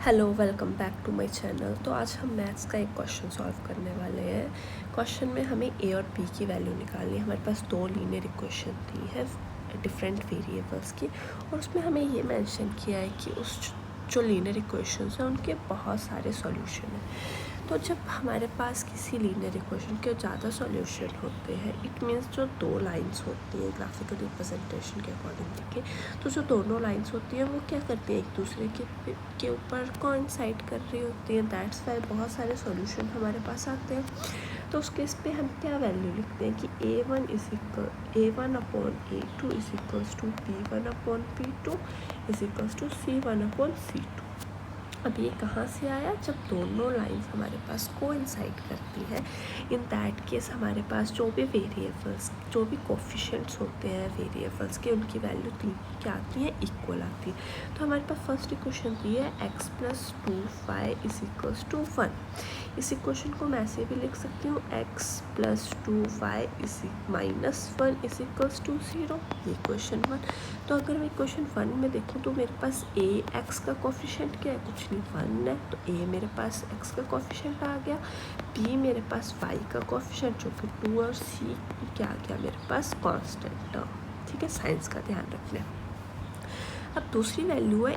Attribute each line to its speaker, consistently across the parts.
Speaker 1: Hello, welcome back to my channel. तो आज हम मैथ्स का एक क्वेश्चन सॉल्व करने वाले हैं। क्वेश्चन में हमें ए और बी की वैल्यू निकालनी है। हमारे पास दो लीनियर इक्वेशन दी है डिफरेंट वेरिएबल्स की, और उसमें हमें ये मेंशन किया है कि उस जो लीनियर इक्वेशंस हैं उनके बहुत सारे सॉल्यूशन हैं। तो जब हमारे पास किसी लीनियर इक्वेशन के ज़्यादा सॉल्यूशन होते हैं, इट मीन्स जो दो लाइंस होती हैं ग्राफिकल रिप्रेजेंटेशन के अकॉर्डिंग देखिए, तो जो दोनों लाइंस होती हैं वो क्या करती हैं, एक दूसरे के ऊपर कोइंसाइड कर रही होती हैं। दैट्स वाई बहुत सारे सॉल्यूशन हमारे पास आते हैं। तो उस केस पे हम क्या वैल्यू लिखते हैं कि a1 is equals to b1 upon p2 is equals to c1 upon c2। अब ये कहाँ से आया, जब दोनों लाइंस हमारे पास कोइंसाइड करती है। इन दैट केस हमारे पास जो भी वेरिएबल्स, जो भी कोफिशिएंट्स होते हैं वेरिएबल्स के, उनकी वैल्यू क्या आती है, इक्वल आती है। तो हमारे पास फर्स्ट इक्वेशन दी है x plus 2y is equals to 1। इस इक्वेशन को मैं ऐसे भी लिख सकती हूँ x plus 2y is minus 1 is equals to 0। ये इक्वेशन 1। तो अगर मैं इक्वेशन 1 में देखूँ तो मेरे पास a x का कोफिशिएंट क्या है, कुछ नहीं, 1 है। तो a मेरे पास x का कोफिशिएंट आ गया, b मेरे पास y का कोफिशिएंट जो कि 2, और c क्या आ गया मेरे पास, कांस्टेंट टर्म। ठीक है, साइंस का ध्यान रखना है। अब दूसरी वैल्यू है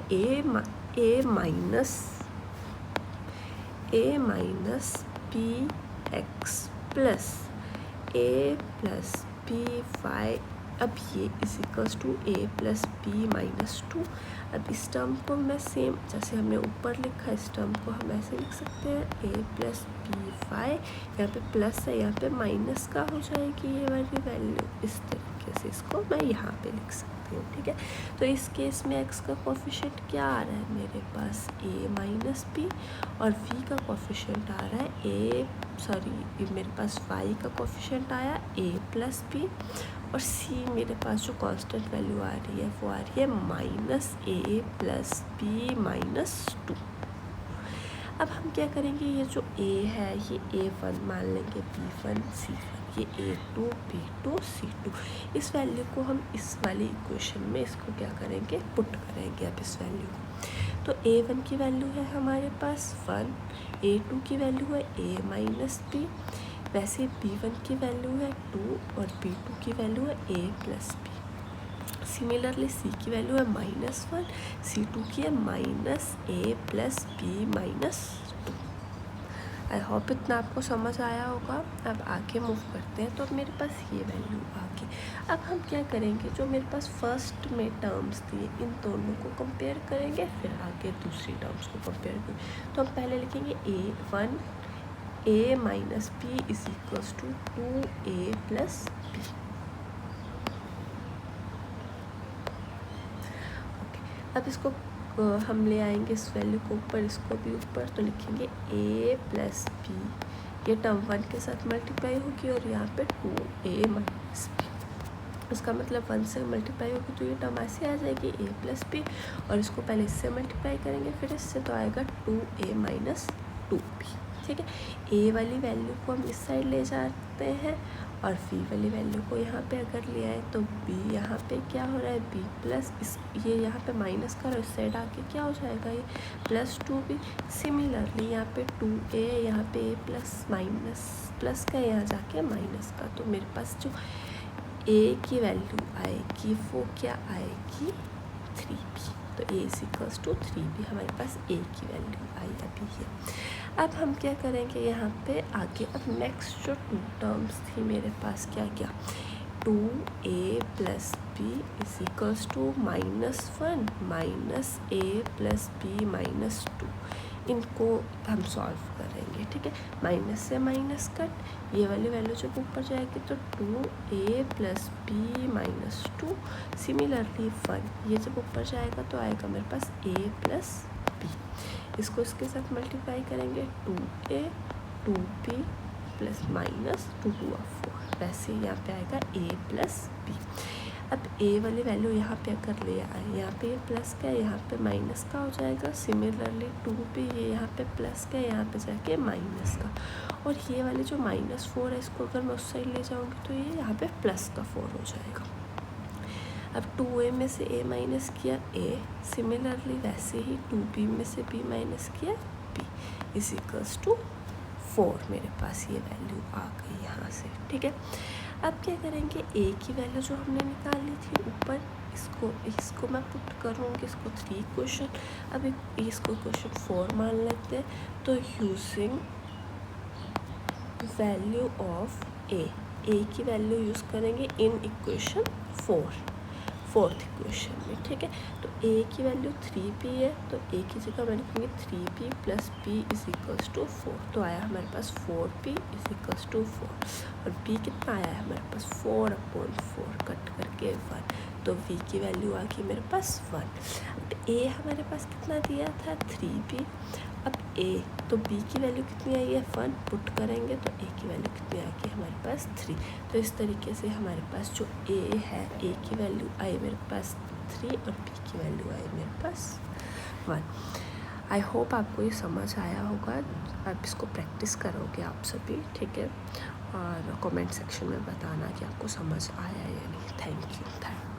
Speaker 1: a minus B X plus a plus B Y. अब ये is equals to a plus B minus 2। अब इस टर्म को मैं सेम जैसे हमने ऊपर लिखा, इस टर्म को हम ऐसे लिख सकते हैं a प्लस बी वाई। यहाँ पे प्लस है, यहाँ पे माइनस का हो जाएगी ये वाली वैल्यू। इस तरीके से इसको मैं यहाँ पे लिख सकती हूँ। ठीक है, तो इस केस में x का कोफिशिएंट क्या आ रहा है मेरे पास, a माइनस बी, और v का कोफिशिएंट आ रहा है मेरे पास y का कोफिशिएंट आया a प्लस बी, और c मेरे पास जो कांस्टेंट वैल्यू आ रही है वो आ रही है minus a plus B minus 2। अब हम क्या करेंगे, ये जो a है ये a1 मान लेंगे, b1 c1, ये a2 b2 c2। इस वैल्यू को हम इस वाली इक्वेशन में इसको क्या करेंगे, पुट करेंगे। अब इस वैल्यू को, तो a1 की वैल्यू है हमारे पास 1, a2 की वैल्यू है a माइनस बी, वैसे b1 की वैल्यू है 2, और b2 की वैल्यू है a plus B. Similarly c की वैल्यू है -1, c2 की है minus a plus B minus 2। I hope इतना आपको समझ आया होगा। अब आगे मूव करते हैं। तो अब मेरे पास ये वैल्यू आ गई। अब हम क्या करेंगे, जो मेरे पास फर्स्ट में टर्म्स थी इन दोनों को कंपेयर करेंगे, फिर आगे दूसरी टर्म्स को कंपेयर करेंगे। तो हम पहले लिखेंगे a1 a minus B is equals to 2a plus B. अब इसको हम ले आएंगे इस वैल्यू को ऊपर, इसको भी ऊपर, तो लिखेंगे a प्लस बी, ये टर्म 1 के साथ मल्टीप्लाई होगी, और यहाँ पे 2a माइनस बी। इसका मतलब 1 से मल्टीप्लाई होगी तो ये टर्म ऐसे आ जाएगी a प्लस बी, और इसको पहले इससे मल्टीप्लाई करेंगे फिर इससे, तो आएगा 2a माइनस 2b। ठीक है, a वाली वैल्यू को हम इस साइड ले जाते हैं, और b वाली वैल्यू को यहाँ पे अगर ले आए तो b यहाँ पे क्या हो रहा है, b प्लस ये यहाँ पे माइनस का, और इस साइड आके क्या हो जाएगा, ये प्लस 2b। सिमिलरली यहाँ पे 2a, यहाँ पे a प्लस माइनस प्लस का, यहाँ जाके माइनस का, तो मेरे पास जो a की वैल्यू आएगी वो क्या आएगी, 3b। तो a is equals to 3b, हमारे पास a की वैल्यू आई अभी है। अब हम क्या करेंगे यहाँ पे आगे, अब नेक्स्ट जो 2 टर्म्स थी मेरे पास क्या क्या, 2a plus B is equals to -1 minus a plus B minus 2। इनको हम सॉल्व करेंगे। ठीक है, माइनस से माइनस कट, ये वाली वैल्यू जब ऊपर जाएगी तो 2a plus B minus 2। Similarly 1, ये जब ऊपर जाएगा तो आएगा मेरे पास a प्लस बी। इसको इसके साथ मल्टीप्लाई करेंगे, 2a 2b प्लस माइनस 2 2 4, वैसे यहाँ पे आएगा a प्लस बी। अब a वाली वैल्यू यहाँ पे अगर ले आए, यहाँ पे ये प्लस का है, यहाँ पे माइनस का हो जाएगा। सिमिलरली 2b, ये यहाँ पे प्लस का है, यहाँ पे जाके माइनस का, और ये वाली जो -4 है इसको अगर मैं उस साइड ले जाऊँगी तो ये यहाँ पे प्लस का 4 हो जाएगा। अब 2a में से a माइनस किया a, सिमिलरली वैसे ही 2b में से b माइनस किया b इज इक्वल्स टू 4। मेरे पास ये वैल्यू आ गई यहाँ से, ठीक है। अब क्या करेंगे, a की वैल्यू जो हमने निकाली थी ऊपर, इसको मैं पुट करूँगी, इसको 3 क्वेश्चन, अब इसको क्वेश्चन 4 मान लेते हैं। तो यूजिंग वैल्यू ऑफ a की वैल्यू यूज़ करेंगे इन इक्वेशन 4th इक्वेशन में, ठीक है। तो a की वैल्यू 3b है, तो a की जगह मैं लिखूँगी 3b plus b is equals to 4। तो आया हमारे पास 4b इज इक्वल्स टू 4, और b कितना आया है हमारे पास 4/4 कट करके 1, तो v की वैल्यू आ गई मेरे पास 1। अब a हमारे पास कितना दिया था 3b, अब a तो b की वैल्यू कितनी आई है 1, पुट करेंगे तो a की वैल्यू कितनी आ गई हमारे पास 3। तो इस तरीके से हमारे पास जो a है, a की वैल्यू आई मेरे पास 3 और b की वैल्यू आई मेरे पास 1। आई होप आपको ये समझ आया होगा, आप इसको प्रैक्टिस करोगे आप सभी, ठीक है। और कमेंट सेक्शन में बताना कि आपको समझ आया या नहीं। Thank you.